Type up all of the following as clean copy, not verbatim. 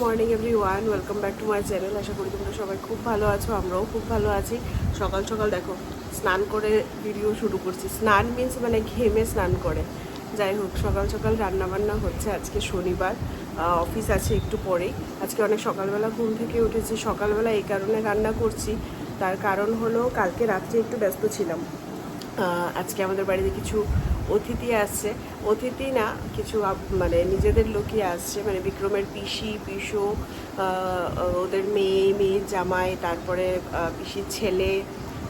Morning everyone, welcome back to my channel. আশা করি তোমরা সবাই খুব ভালো আছো, আমরাও খুব ভালো আছি। সকাল সকাল দেখো স্নান করে ভিডিও শুরু করছি। স্নান মিন্স মানে ঘেমে স্নান করে। যাই হোক, সকাল সকাল রান্নাবান্না হচ্ছে। আজকে শনিবার, অফিস আছে একটু পরেই। আজকে অনেক সকালবেলা ঘুম থেকে উঠেছি। সকালবেলা এই কারণে রান্না করছি, তার কারণ হলো কালকে রাত্রে একটু ব্যস্ত ছিলাম। আজকে আমাদের বাড়িতে কিছু অতিথি আসছে। অতিথি না, কিছু মানে নিজেদের লোকই আসছে, মানে বিক্রমের পিসি পিসো, ওদের মেয়ের জামাই, তারপরে পিসির ছেলে,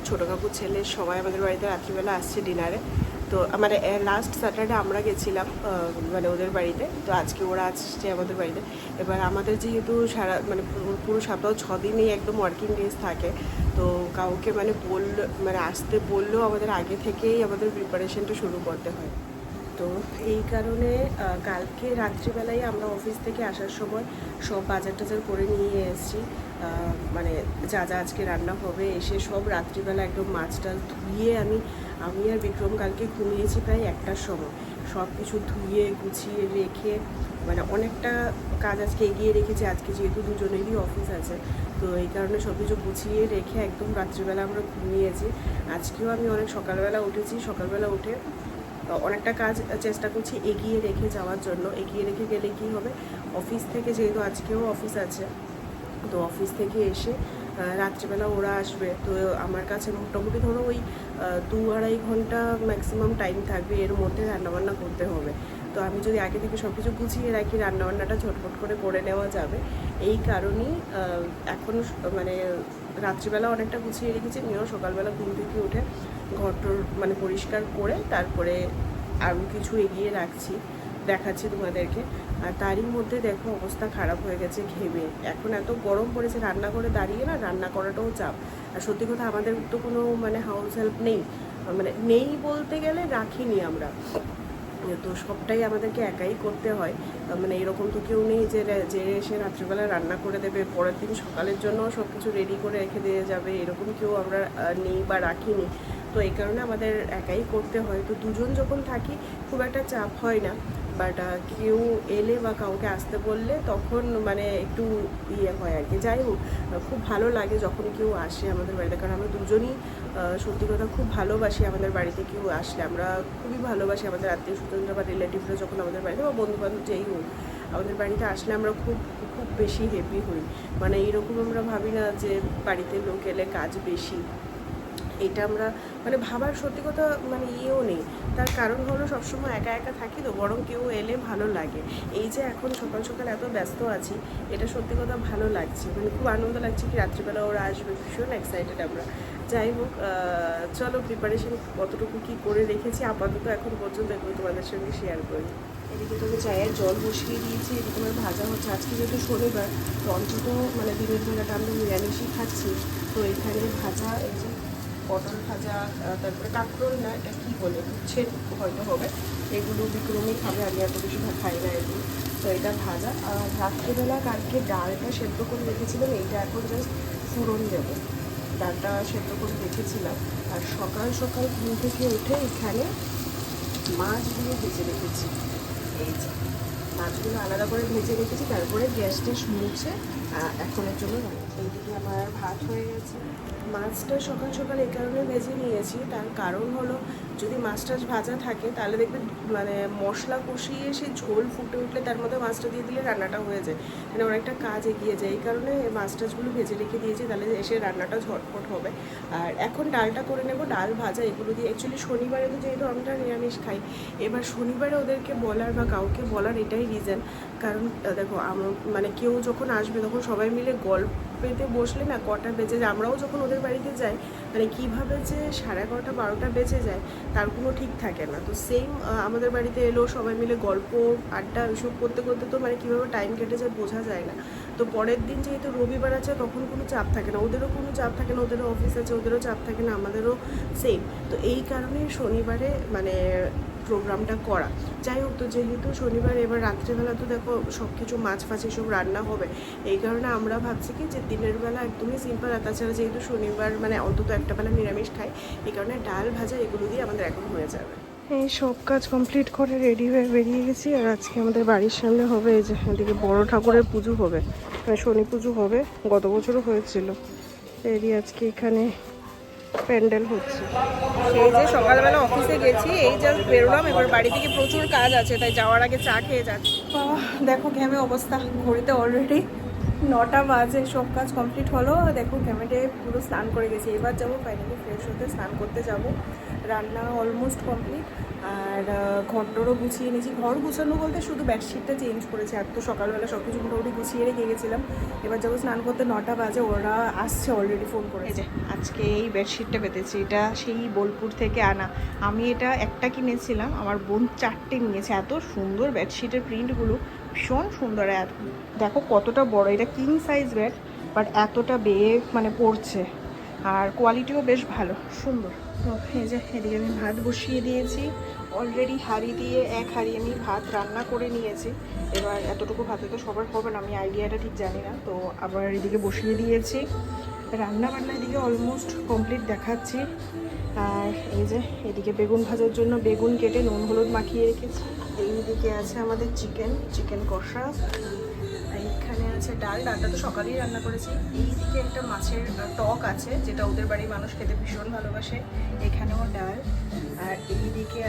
ছোটো কাকুর ছেলে, সবাই আমাদের বাড়িতে রাত্রিবেলা আসছে ডিনারে। তো মানে লাস্ট স্যাটারডে আমরা গেছিলাম মানে ওদের বাড়িতে, তো আজকে ওরা আসছে আমাদের বাড়িতে। এবার আমাদের যেহেতু সারা মানে পুরো সপ্তাহ 6 দিনই একদম ওয়ার্কিং ডেজ থাকে, তো কাউকে মানে মানে আসতে বললেও আমাদের আগে থেকেই আমাদের প্রিপারেশনটা শুরু করতে হয়। তো এই কারণে কালকে রাত্রিবেলায় আমরা অফিস থেকে আসার সময় সব বাজার টাজার করে নিয়ে এসেছি। মানে যা যা আজকে রান্না হবে, এসে সব রাত্রিবেলা একদম মাছ টাছ ধুয়ে আমি আর বিক্রম কালকে ঘুমিয়েছি প্রায় 1টার সময়। সব কিছু ধুয়ে গুছিয়ে রেখে মানে অনেকটা কাজ আজকে এগিয়ে রেখেছি। আজকে যেহেতু দুজনেরই অফিস আছে, তো এই কারণে সব কিছু গুছিয়ে রেখে একদম রাত্রিবেলা আমরা ঘুমিয়েছি। আজকেও আমি অনেক সকালবেলা উঠেছি। সকালবেলা উঠে অনেকটা কাজ চেষ্টা করছি এগিয়ে রেখে যাওয়ার জন্য। এগিয়ে রেখে গেলে কি হবে, অফিস থেকে যেহেতু আজকেও অফিস আছে, তো অফিস থেকে এসে রাত্রিবেলা ওরা আসবে, তো আমার কাছে মোটামুটি ধরো ওই 2-2.5 ঘন্টা ম্যাক্সিমাম টাইম থাকবে। এর মধ্যে রান্নাবান্না করতে হবে। তো আমি যদি আগে থেকে সব কিছু গুছিয়ে রাখি, রান্নাবান্নাটা ঝটফট করে নেওয়া যাবে। এই কারণেই এখন মানে রাত্রিবেলা অনেকটা গুছিয়ে রেখেছি। নিয়েও সকালবেলা ঘুম থেকে উঠে ঘরটর মানে পরিষ্কার করে তারপরে আরও কিছু এগিয়ে রাখছি, দেখাচ্ছি তোমাদেরকে। আর তারই মধ্যে দেখো অবস্থা খারাপ হয়ে গেছে ঘেমে। এখন এত গরম পড়েছে, রান্না করে দাঁড়িয়ে না রান্না করাটাও চাপ। আর সত্যি কথা, আমাদের তো কোনো মানে হাউস হেল্প নেই, মানে নেই বলতে গেলে রাখিনি আমরা, তো সবটাই আমাদেরকে একাই করতে হয়। মানে এরকম তো কেউ নেই যে এসে রাত্রিবেলা রান্না করে দেবে, পরের দিন সকালের জন্য সব কিছু রেডি করে রেখে দিয়ে যাবে, এরকম কেউ আমরা নেই বা রাখিনি। তো এই কারণে আমাদের একাই করতে হয়। তো দুজন যখন থাকি খুব একটা চাপ হয় না, বাট কেউ এলে বা কাউকে আসতে বললে তখন মানে একটু ইয়ে হয় আর কি। যাই হোক, খুব ভালো লাগে যখন কেউ আসে আমাদের বাড়িতে, কারণ আমরা দুজনই সত্যি কথা খুব ভালোবাসি আমাদের বাড়িতে কেউ আসলে। আমরা খুবই ভালোবাসি আমাদের আত্মীয় স্বজনরা বা রিলেটিভরা যখন আমাদের বাড়িতে বা বন্ধুবান্ধব যেই হোক আমাদের বাড়িতে আসলে আমরা খুব খুব বেশি হ্যাপি হই। মানে এইরকম আমরা ভাবি না যে বাড়িতে লোক এলে কাজ বেশি, এটা আমরা মানে ভাবার সত্যি কথা মানে ইয়েও নেই। তার কারণ হলো সবসময় একা একা থাকি, তো বরং কেউ এলে ভালো লাগে। এই যে এখন সকাল সকাল এত ব্যস্ত আছি, এটা সত্যি কথা ভালো লাগছে, মানে খুব আনন্দ লাগছে কি রাত্রিবেলা ওরা আসবে, ভীষণ এক্সাইটেড আমরা। যাই হোক, চলো প্রিপারেশন কতটুকু কী করে রেখেছি আপাতত এখন পর্যন্ত এগুলো তোমাদের সঙ্গে শেয়ার করি। এদিকে তোকে চায়ের জল বসিয়ে দিয়েছি, এদিকে তোমার ভাজা হচ্ছে। আজকে যেহেতু শনিবার, তো অন্তত মানে দিনের বেলাটা আমরা নিরামিষই খাচ্ছি। তো এখানে ভাজা, এই যে পটল ভাজা, তারপরে কাঁকরোল না এটা কী বলে, উচ্ছে হয়তো হবে, এগুলো বিক্রমই খাবে, আমি এত বেশি খাই না এগুলো। তো এটা ভাজা। আর রাত্রিবেলা কালকে ডালটা সেদ্ধ করে রেখেছিলাম, এইটা এখন জাস্ট ফোড়ন দেবো। ডালটা সেদ্ধ করে রেখেছিলাম। আর সকাল সকাল ঘুম থেকে উঠে এখানে মাছগুলো ভেজে রেখেছি। এই যে মাছগুলো আলাদা করে ভেজে রেখেছি, তারপরে গ্যাস ট্যাস মুছে এখনের জন্য এইদিকে আমার ভাত হয়ে গেছে। মাছটা সকাল সকাল এই কারণে ভেজে নিয়েছি, তার কারণ হলো যদি মাছ টাছ ভাজা থাকে তাহলে দেখবে মানে মশলা কষিয়ে সেই ঝোল ফুটে উঠলে তার মধ্যে মাছটা দিয়ে দিলে রান্নাটা হয়ে যায়, মানে অনেকটা কাজ এগিয়ে যায়। এই কারণে মাছ টাছগুলো ভেজে রেখে দিয়েছি, তাহলে এসে রান্নাটা ঝটফট হবে। আর এখন ডালটা করে নেব, ডাল ভাজা এগুলো দিয়ে। অ্যাকচুয়ালি শনিবারে তো যেহেতু আমরা নিরামিষ খাই, এবার শনিবারে ওদেরকে বলার বা কাউকে বলার এটাই রিজন, কারণ দেখো মানে কেউ যখন আসবে তখন সবাই মিলে গল্পেতে বসলে না কটা বেজে যায়। আমরাও যখন ওদের বাড়িতে যাই মানে কীভাবে যে 11:30 12টা বেজে যায় তার কোনো ঠিক থাকে না। তো সেম আমাদের বাড়িতে এলেও সবাই মিলে গল্প আড্ডা এসব করতে করতে তো মানে কীভাবে টাইম কেটে যায় বোঝা যায় না। তো পরের দিন যেহেতু রবিবার আছে তখন কোনো চাপ থাকে না, ওদেরও কোনো চাপ থাকে না, ওদেরও অফিস আছে, ওদেরও চাপ থাকে না, আমাদেরও সেম। তো এই কারণেই শনিবারে মানে প্রোগ্রামটা করা। যাই হোক, তো যেহেতু শনিবার, এবার রাত্রেবেলা তো দেখো সব কিছু মাছ ফাছ এসব রান্না হবে, এই কারণে আমরা ভাবছি কি যে দিনের বেলা একদমই সিম্পল। আর তাছাড়া যেহেতু শনিবার মানে অন্তত একটা বেলা নিরামিষ খাই, এই কারণে ডাল ভাজা এগুলো দিয়ে আমাদের এখন হয়ে যাবে। এই সব কাজ কমপ্লিট করে রেডি হয়ে বেরিয়ে গেছি। আর আজকে আমাদের বাড়ির সামনে হবে এই যে এদিকে বড় ঠাকুরের পুজো হবে, মানে শনি পুজো হবে, গত বছরও হয়েছিল। এরই আজকে এখানে প্যান্ডেল হচ্ছে। সেই যে সকালবেলা অফিসে গেছি, এই জাস্ট বেরোলাম, এবার বাড়ি থেকে প্রচুর কাজ আছে, তাই যাওয়ার আগে চা খেয়ে যাচ্ছি। দেখো ঘেমে অবস্থা, ঘড়িতে অলরেডি 9টা বাজে। সব কাজ কমপ্লিট হলো, দেখো ঘেমেটে পুরো স্নান করে গেছি। এবার যাবো ফাইনালি ফ্রেশ হতে, স্নান করতে যাব। রান্না অলমোস্ট কমপ্লিট, আর ঘরটরও গুছিয়ে নিয়েছি। ঘর গুছানো বলতে শুধু বেডশিটটা চেঞ্জ করেছি, আর তো সকালবেলা সব কিছু মোটামুটি গুছিয়ে রেখে গেছিলাম। এবার যাবো স্নান করতে, 9টা বাজে, ওরা আসছে অলরেডি, ফোন করে। যে আজকে এই বেডশিটটা পেতেছি, এটা সেই বোলপুর থেকে আনা। আমি এটা একটা কিনেছিলাম, আমার বোন 4টে নিয়েছে। এত সুন্দর বেডশিটের প্রিন্টগুলো, ভীষণ সুন্দর। আর দেখো কতটা বড়, এটা কিং সাইজ বেড, বাট এতটা বেয়ে মানে পড়ছে, আর কোয়ালিটিও বেশ ভালো, সুন্দর। তো এই যে এদিকে আমি ভাত বসিয়ে দিয়েছি অলরেডি, হাঁড়ি দিয়ে 1 হাঁড়ি আমি ভাত রান্না করে নিয়েছি। এবার এতটুকু ভাতে তো সবার হবে না, আমি আইডিয়াটা ঠিক জানি না। তো আবার এদিকে বসিয়ে দিয়েছি রান্না বান্না, এদিকে অলমোস্ট কমপ্লিট দেখাচ্ছি। আর এই যে এদিকে বেগুন ভাজার জন্য বেগুন কেটে নুন হলুদ মাখিয়ে রেখেছি। এইদিকে আছে আমাদের চিকেন কষা, এইখানে আছে ডালটা তো সকালেই রান্না করেছি। এইদিকে একটা মাছের টক আছে, যেটা ওদের বাড়ির মানুষ খেতে ভীষণ ভালোবাসে, এখানেও ডাল। আর এইদিকে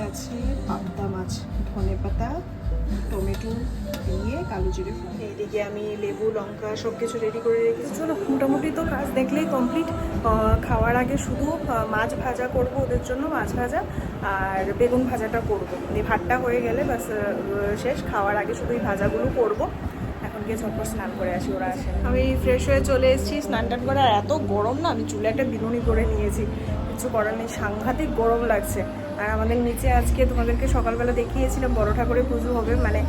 আছে পাবদা মাছ, ধনেপাতা টমেটো দিয়ে কালো জিরে। এইদিকে আমি লেবু লঙ্কা সব কিছু রেডি করে রেখেছি। চলো মোটামুটি তো কাজ দেখলেই কমপ্লিট। খাওয়ার আগে শুধু মাছ ভাজা করব ওদের জন্য, মাছ ভাজা আর বেগুন ভাজাটা করব। এই ভাতটা হয়ে গেলে বাস শেষ, খাওয়ার আগে শুধু এই ভাজাগুলো করব। এখন গিয়ে ঝটপট স্নান করে আসি, ওরা আসে। আমি ফ্রেশ হয়ে চলে এসেছি স্নান টান করে। আর এত গরম না, আমি চুলে একটা বিনুনি করে নিয়েছি, কিছু করার নেই, সাংঘাতিক গরম লাগছে। আর আমাদের নিচে আজকে তোমাদেরকে সকালবেলা দেখিয়েছিলাম বড় ঠাকুরের পুজো হবে, মানে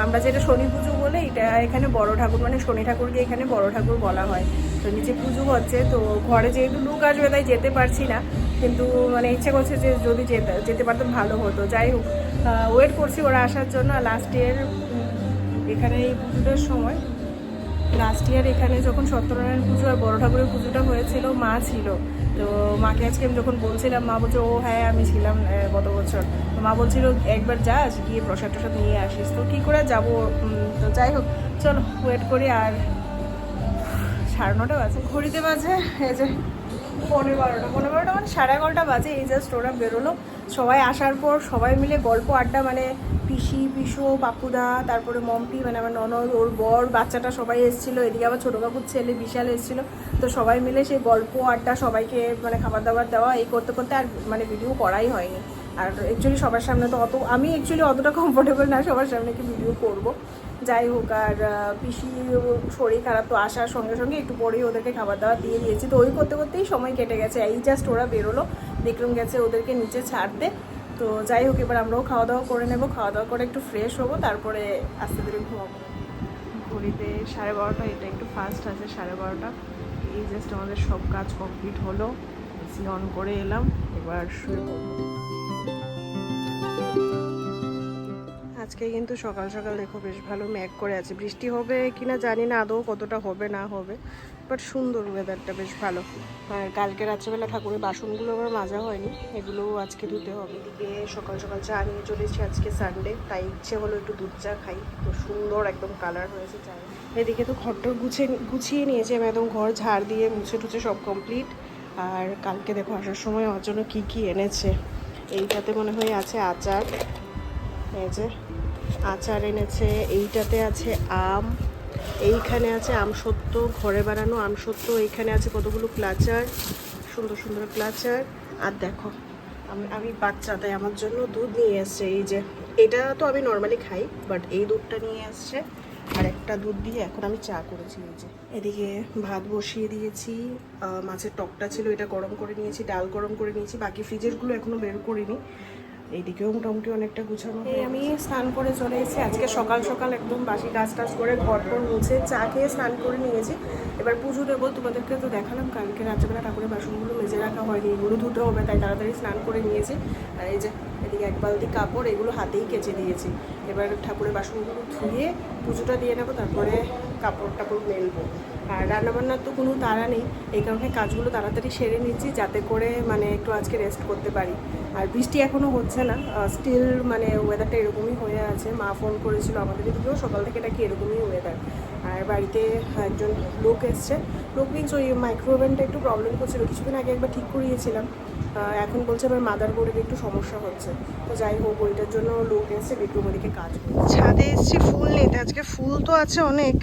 আমরা যেটা শনি পুজো বলে, এটা এখানে বড় ঠাকুর, মানে শনি ঠাকুরকে এখানে বড় ঠাকুর বলা হয়। তো নিচে পুজো হচ্ছে, তো ঘরে যেহেতু লোক আসবে তাই যেতে পারছি না, কিন্তু মানে ইচ্ছে করছে যে যদি যেতে পারতাম ভালো হতো। যাই হোক, ওয়েট করছি ওরা আসার জন্য। লাস্ট ইয়ার এখানে এই পুজোটার সময়, লাস্ট ইয়ার এখানে যখন সত্যনারায়ণ পুজো আর বড় ঠাকুরের পুজোটা হয়েছিল, মা ছিল। তো মাকে আজকে আমি যখন বলছিলাম, মা বলছে ও হ্যাঁ আমি ছিলাম গত বছর। তো মা বলছিল একবার যাস, গিয়ে প্রসাদ টসাদ নিয়ে আসিস। তো কী করে যাবো, তো যাই হোক চলো ওয়েট করি। আর 9:30 বাজে, ঘড়িতে বাজে এই যে 11:30 মানে 11:30 বাজে। এই জাস্ট ওরা বেরোলো, সবাই আসার পর সবাই মিলে গল্প আড্ডা, মানে পিসি পিসো পাপুদা, তারপরে মম্পি মানে আমার ননদ, ওর বর, বাচ্চাটা সবাই এসেছিলো। এদিকে আবার ছোটো কাকুর ছেলে বিশাল এসেছিলো। তো সবাই মিলে সেই গল্প আড্ডা, সবাইকে মানে খাবার দাবার দেওয়া, এই করতে করতে আর মানে ভিডিও করাই হয়নি। আর অ্যাকচুয়ালি সবার সামনে তো আমি অ্যাকচুয়ালি অতটা কমফোর্টেবল না সবার সামনে কি ভিডিও করবো। যাই হোক, আর পিসি শরীর খারাপ, তো আসার সঙ্গে সঙ্গে একটু পরেই ওদেরকে খাবার দাবার দিয়ে দিয়েছি। তো ওই করতে করতেই সময় কেটে গেছে। এই জাস্ট ওরা বেরোলো, দেখলাম গেছে ওদেরকে নিচে ছাড়তে। তো যাই হোক, এবার আমরাও খাওয়া দাওয়া করে নেবো, খাওয়া দাওয়া করে একটু ফ্রেশ হবো, তারপরে আস্তে ধীরে ঘুমাবো। ঘড়িতে 12:30, এটা একটু ফাস্ট আছে 12:30। এই জাস্ট আমাদের সব কাজ কমপ্লিট হলো, এসি অন করে এলাম, এবার শুয়ে পড়বো। আজকে কিন্তু সকাল সকাল দেখো বেশ ভালো মেঘ করে আছে, বৃষ্টি হবে কিনা জানি না, আদৌ কতটা হবে না হবে, বাট সুন্দর ওয়েদারটা বেশ ভালো। আর কালকে রাত্রেবেলা ঠাকুরের বাসনগুলো আবার মাজা হয়নি, এগুলোও আজকে ধুতে হবে। এদিকে সকাল সকাল চা নিয়ে চলেছি, আজকে সানডে, তাই ইচ্ছে হলো একটু দুধ চা খাই। তো সুন্দর একদম কালার হয়েছে চা। এদিকে তো ঘরটা গুছিয়ে নিয়েছি আমি, একদম ঘর ঝাড় দিয়ে মুছে টুছে সব কমপ্লিট। আর কালকে দেখো আসার সময় আমার জন্য কী কী এনেছে। এইটাতে মনে হয় আছে আচার, এই যে আচার এনেছে। এইটাতে আছে আম, এইখানে আছে আমসত্ত্ব, ঘরে বানানো আমসত্ত্ব। এইখানে আছে কতগুলো ক্লাচার, সুন্দর সুন্দর ক্লাচার। আর দেখো আমি বাচ্চা, তাই আমার জন্য দুধ নিয়ে এসছে। এই যে এটা তো আমি নর্মালি খাই, বাট এই দুধটা নিয়ে আসছে। আর একটা দুধ দিয়ে এখন আমি চা করেছি। এই যে এদিকে ভাত বসিয়ে দিয়েছি, মাছের টকটা ছিল এটা গরম করে নিয়েছি, ডাল গরম করে নিয়েছি, বাকি ফ্রিজেরগুলো এখনও বের করিনি। এইদিকেও মোটামুটি অনেকটা গুছানো। আমি স্নান করে চলে এসেছি আজকে সকাল সকাল, একদম বাসি কাজ টাজ করে ঘর টর মুছে চা খেয়ে স্নান করে নিয়েছি। এবার পুজো দেবো, তোমাদেরকে তো দেখালাম কালকে রাত্রেবেলা ঠাকুরের বাসনগুলো মেজে রাখা হয়নি, এগুলো ধুতে হবে, তাই তাড়াতাড়ি স্নান করে নিয়েছি। আর এই যে এদিকে 1 বালতি কাপড়, এগুলো হাতেই কেচে দিয়েছি। এবার ঠাকুরের বাসনগুলো ধুয়ে পুজোটা দিয়ে নেবো, তারপরে কাপড় টাপড় মেলবো। আর রান্নাবান্নার তো কোনো তাড়া নেই, এই কারণে কাজগুলো তাড়াতাড়ি সেরে নিচ্ছি যাতে করে মানে একটু আজকে রেস্ট করতে পারি। আর বৃষ্টি এখনও হচ্ছে না, স্টিল মানে ওয়েদারটা এরকমই হয়ে আছে। মা ফোন করেছিল আমাদের এদিকেও সকাল থেকে নাকি এরকমই ওয়েদার। আর বাড়িতে একজন লোক এসছে, লোক মিনস ওই মাইক্রোওভেনটা একটু প্রবলেম করছিল, কিছুদিন আগে একবার ঠিক করিয়েছিলাম, এখন বলছে আমার মাদার বোর্ডের একটু সমস্যা হচ্ছে। তো যাই হোক, ওইটার জন্য লোক এসছে, বিক্রম ওদিকে কাজ করছে। ছাদে এসছি ফুল নিতে, আজকে ফুল তো আছে অনেক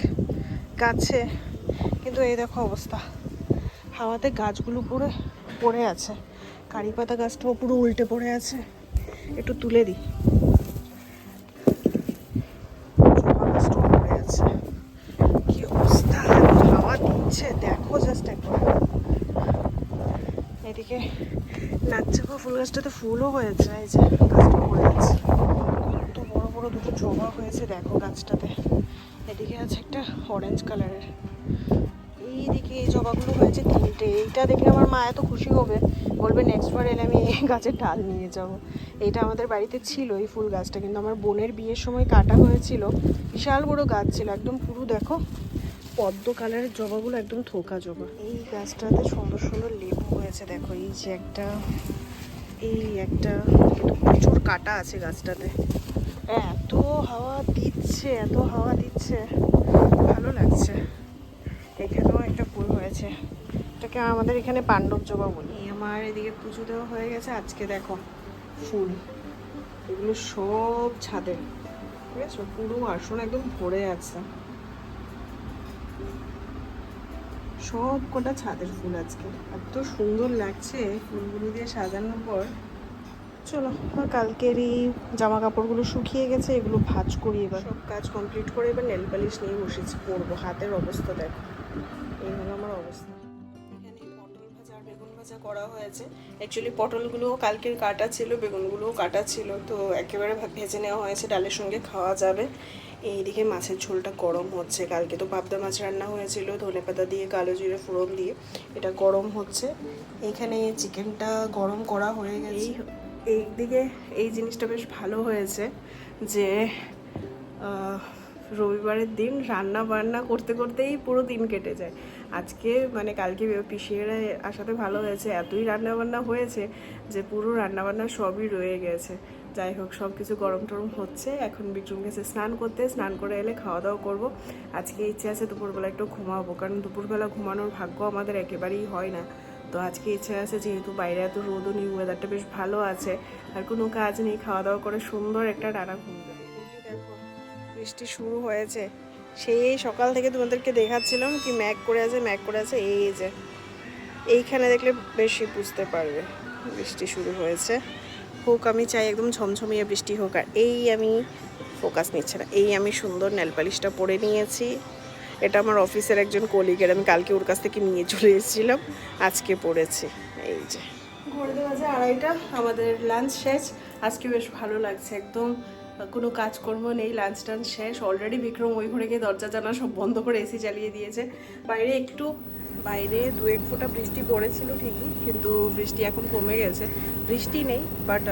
গাছে, কিন্তু এই দেখো অবস্থা, হাওয়াতে গাছগুলো পুরো পড়ে আছে। কারি পাতা গাছটাও পুরো উল্টে পড়ে আছে, একটু তুলে দিই। পড়ে আছে, কি অবস্থা, হাওয়া দিচ্ছে দেখো জাস্ট একবার। এদিকে নাকচাপা ফুল গাছটাতে ফুলও হয়েছে, এই যে গাছটা পড়ে আছে, কত বড় বড় দুটো জবা হয়েছে দেখো গাছটাতে। এদিকে আছে একটা অরেঞ্জ কালারের, এইদিকে এই জবাগুলো হয়েছে 3টে। এইটা দেখে আমার মা এত খুশি হবে, বলবে নেক্সট বার এলে আমি এই গাছের ডাল নিয়ে যাব। এইটা আমাদের বাড়িতে ছিল এই ফুল গাছটা, কিন্তু আমার বোনের বিয়ের সময় কাটা হয়েছিল, বিশাল বড় গাছ ছিল একদম পুরো দেখো পদ্ম কালারের জবাগুলো একদম থোকা জবা। এই গাছটাতে সুন্দর সুন্দর লেবু হয়েছে দেখো, এই যে একটা, এই একটা, কিন্তু প্রচুর কাটা আছে গাছটাতে। এত হাওয়া দিচ্ছে, এত হাওয়া দিচ্ছে, ভালো লাগছে। এখানেও একটা ফুল হয়েছে, এটাকে আমাদের এখানে পাণ্ডব জবা বলি। আমার এদিকে পুজো দেওয়া হয়ে গেছে, আজকে দেখো ফুল এগুলো সব ছাদে, ঠিক আছে, পুরো আসন একদম ভরে আছে, সব কটা ছাদের ফুল আজকে। এত সুন্দর লাগছে ফুলগুলো দিয়ে সাজানোর পর। চলো, কালকেরই জামা কাপড়গুলো শুকিয়ে গেছে, এগুলো ভাঁজ করি, এবার সব কাজ কমপ্লিট করে এবার নেল পালিশ নিয়ে বসেছি পরবো। হাতের অবস্থা দেখো, এই হলো আমার অবস্থা। এখানে পটল ভাজা আর বেগুন ভাজা করা হয়েছে। অ্যাকচুয়ালি পটলগুলোও কালকের কাটা ছিল, বেগুনগুলোও কাটা ছিল, তো একেবারে ভেজে নেওয়া হয়েছে, ডালের সঙ্গে খাওয়া যাবে। এইদিকে মাছের ঝোলটা গরম হচ্ছে, কালকে তো পাবদা মাছ রান্না হয়েছিল ধনেপাতা দিয়ে কালো জিরে ফোড়ন দিয়ে, এটা গরম হচ্ছে। এখানে চিকেনটা গরম করা হয়ে গেছে। এইদিকে এই জিনিসটা বেশ ভালো হয়েছে যে রবিবারের দিন রান্না বান্না করতে করতেই পুরো দিন কেটে যায়। আজকে মানে কালকে পিসিয়েরা আসাতে ভালো হয়েছে, এতই রান্না বান্না হয়েছে যে পুরো রান্নাবান্না সবই রয়ে গেছে। যাই হোক, সব কিছু গরম টরম হচ্ছে, এখন বিক্রম গেছে স্নান করতে, স্নান করে এলে খাওয়া দাওয়া করবো। আজকে ইচ্ছে আছে দুপুরবেলা একটু ঘুমাবো, কারণ দুপুরবেলা ঘুমানোর ভাগ্য আমাদের একেবারেই হয় না। তো আজকে ইচ্ছে আছে, যেহেতু বাইরে এত রোদও নেই, ওয়েদারটা বেশ ভালো আছে, আর কোনো কাজ নেই, খাওয়া দাওয়া করে সুন্দর একটা টানা ঘুম দেবো। দেখো বৃষ্টি শুরু হয়েছে, সেই সকাল থেকে তোমাদেরকে দেখাচ্ছিলাম কি ম্যাগ করে আছে, ম্যাগ করে আছে। এই যে এইখানে দেখলে বেশি বুঝতে পারবে বৃষ্টি শুরু হয়েছে। হোক, আমি চাই একদম ঝমঝমিয়ে বৃষ্টি হোক। আর এই আমি ফোকাস নিচ্ছে না, এই আমি সুন্দর নেল পালিশটা পরে নিয়েছি। এটা আমার অফিসের একজন কলিগের, আমি কালকে ওর কাছ থেকে নিয়ে চলে এসেছিলাম, আজকে পড়েছি। এই যে ঘড়িতে বাজে 2:30, আমাদের লাঞ্চ শেষ। আজকে বেশ ভালো লাগছে, একদম কোনো কাজকর্ম নেই, লাঞ্চ টাঞ্চ শেষ। অলরেডি বিক্রম ওই ঘরে গিয়ে দরজা জানা সব বন্ধ করে এসি চালিয়ে দিয়েছে। বাইরে 2-1 ফোঁটা বৃষ্টি পড়েছিল ঠিকই, কিন্তু বৃষ্টি এখন কমে গেছে, বৃষ্টি নেই, বাট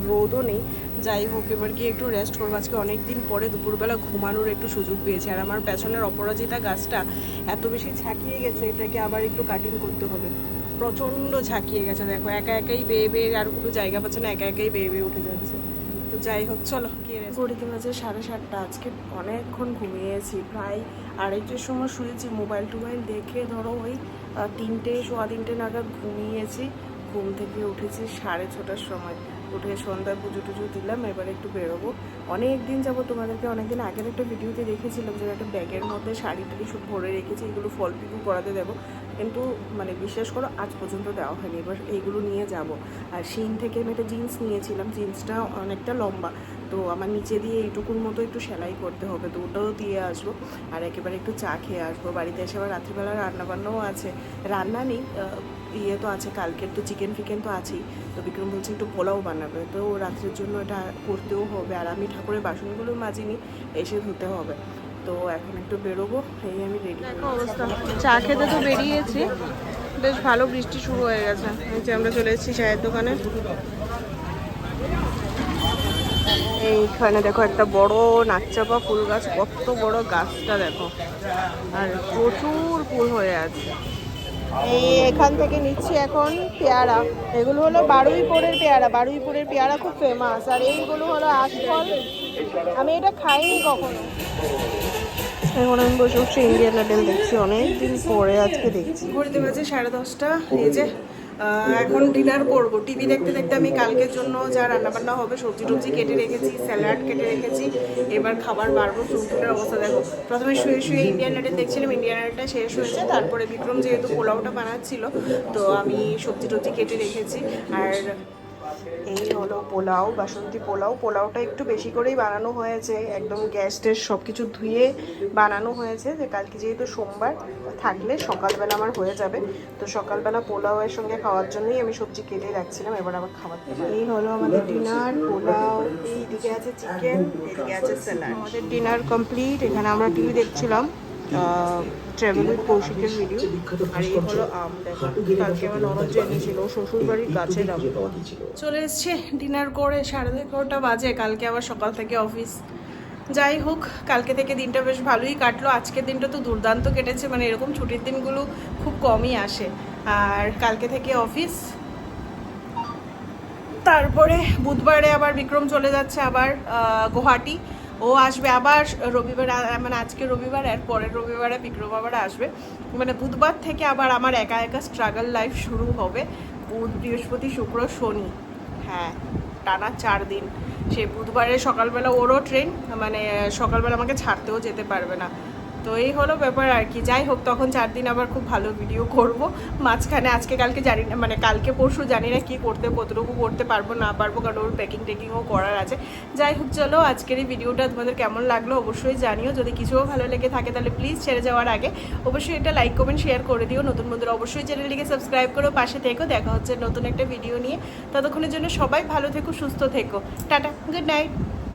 রোদও নেই। যাই হোক, এবার গিয়ে একটু রেস্ট করবো। আজকে অনেক দিন পরে দুপুরবেলা ঘুমানোর একটু সুযোগ পেয়েছি। আর আমার পেছনের অপরাজিতা গাছটা এত বেশি ঝাঁকিয়ে গেছে, এটাকে আবার একটু কাটিং করতে হবে। প্রচণ্ড ঝাঁকিয়ে গেছে দেখো, একা একাই বেয়ে বেয়ে, আর কোনো জায়গা পাচ্ছে না, একা একাই বেয়ে বেয়ে উঠে যাচ্ছে। তো যাই হোক, চলো গিয়ে ঘড়িতে বাজে 7:30। আজকে অনেকক্ষণ ঘুমিয়েছি, প্রায় 2:30টার সময় শুয়েছি। মোবাইল টোবাইল দেখে ধরো ওই 3টে, 3:15 নাগাদ ঘুমিয়েছি। ঘুম থেকে উঠেছি 6:30টার সময়, উঠে সন্ধ্যায় পুজো টুজো দিলাম। এবারে একটু বেরোবো। অনেক দিন যাবো, তোমাদেরকে অনেকদিন আগের একটা ভিডিওতে দেখেছিলাম যে একটা ব্যাগের মধ্যে শাড়ি টাড়ি সব ভরে রেখেছি, এগুলো ফল পিকু করাতে দেবো, কিন্তু মানে বিশ্বাস করো আজ পর্যন্ত দেওয়া হয়নি। এবার এইগুলো নিয়ে যাব। আর শিন থেকে আমি একটা জিন্স নিয়েছিলাম, জিন্সটা অনেকটা লম্বা, তো আমার নিচে দিয়ে এইটুকুর মতো একটু সেলাই করতে হবে, তো ওটাও দিয়ে আসবো। আর একেবারে একটু চা খেয়ে আসবো। বাড়িতে এসে আবার রাত্রিবেলা রান্নাবান্নাও আছে, রান্না নেই, ইয়ে তো আছে কালকের, তো চিকেন ফিকেন তো আছেই। তো বিক্রম বলছে একটু পোলাও বানাবে, তো রাত্রের জন্য এটা করতেও হবে। আর আমি ঠাকুরের বাসনগুলো মাজিনি, এসে ধুতে হবে। তো এখন একটু বেরোবো, এই আমি রেডি। দেখো অবস্থা, চা খেতে তো বেরিয়েছি, বেশ ভালো বৃষ্টি শুরু হয়ে গেছে। এই যে আমরা চলে এসেছি চায়ের দোকানে। এইখানে দেখো একটা বড় নাকচাপা ফুল গাছ, কত বড় গাছটা দেখো, আর প্রচুর ফুল হয়ে আছে। এই এখান থেকে নিচ্ছি এখন পেয়ারা। এগুলো হলো বারুইপুরের পেয়ারা, বারুইপুরের পেয়ারা খুব ফেমাস। আর এইগুলো হলো আশফল, আমি এটা খাইনি কখনো। এখন আমি বসে বসে ইন্ডিয়ান আইডল দেখছি, অনেকদিন পরে আজকে দেখছি। ঘুরতে বাজে 10:30। এই যে এখন ডিনার করব। টিভি দেখতে দেখতে আমি কালকের জন্য যা রান্নাবান্না হবে সবজি টবজি কেটে রেখেছি, স্যালাড কেটে রেখেছি। এবার খাবার বাড়বো। চুলটুলের অবস্থা দেখো। প্রথমে শুয়ে শুয়ে ইন্ডিয়ান আইডল দেখছিলাম, ইন্ডিয়ান আইডলটা শেষ হয়েছে। তারপরে বিক্রম যেহেতু পোলাওটা বানাচ্ছিল, তো আমি সবজি টবজি কেটে রেখেছি। আর এই হলো পোলাও, বাসন্তী পোলাও। পোলাওটা একটু বেশি করেই বানানো হয়েছে, একদম গ্যাস ট্যাস সব কিছু ধুয়ে বানানো হয়েছে, যে কালকে যেহেতু সোমবার থাকলে সকালবেলা আমার হয়ে যাবে। তো সকালবেলা পোলাওয়ের সঙ্গে খাওয়ার জন্যই আমি সবজি কেটে রাখছিলাম, এবার আবার খাবার। এই হলো আমাদের ডিনার, পোলাও, এইদিকে আছে চিকেন, এইদিকে আছে স্যালাড। আমাদের ডিনার কমপ্লিট। এখানে আমরা টিভি দেখছিলাম, ট্রাভেল উইথ কৌশিকের ভিডিও। আর এই হলো আম, দেখো কালকে আমার ননদ এনেছিল শ্বশুর বাড়ির গাছের আম। চলে এসছে ডিনার করে, 11:30 বাজে। কালকে আবার সকাল থেকে অফিস। যাই হোক, কালকে থেকে দিনটা বেশ ভালোই কাটলো। আজকের দিনটা তো দুর্দান্ত কেটেছে, মানে এরকম ছুটির দিনগুলো খুব কমই আসে। আর কালকে থেকে অফিস, তারপরে বুধবারে আবার বিক্রম চলে যাচ্ছে আবার গুয়াহাটি। ও আসবে আবার রবিবার, মানে আজকে রবিবার আর পরের রবিবারে বিক্রম আবার আসবে। মানে বুধবার থেকে আবার আমার একা একা স্ট্রাগল লাইফ শুরু হবে। বুধ বৃহস্পতি শুক্র শনি, হ্যাঁ টানা 4 দিন। সে বুধবারে সকালবেলা ওরও ট্রেন, মানে সকালবেলা আমাকে ছাড়তেও যেতে পারবে না। তো এই হলো ব্যাপার আর কি। যাই হোক, তখন 4 দিন আবার খুব ভালো ভিডিও করব। মাঝখানে আজকে কালকে জানি না, মানে কালকে পরশু জানি না কী করতে, কতটুকু করতে পারবো না পারবো, কারণ ওর প্যাকিং টেকিংও করার আছে। যাই হোক, চলো আজকের এই ভিডিওটা তোমাদের কেমন লাগলো অবশ্যই জানিও। যদি কিছুও ভালো লেগে থাকে তাহলে প্লিজ ছেড়ে যাওয়ার আগে অবশ্যই এটা লাইক কমেন্ট শেয়ার করে দিও। নতুন বন্ধুরা অবশ্যই চ্যানেলটিকে সাবস্ক্রাইব করো, পাশে থেকো। দেখা হচ্ছে নতুন একটা ভিডিও নিয়ে। ততক্ষণের জন্য সবাই ভালো থেকো, সুস্থ থেকো। Tata, good night.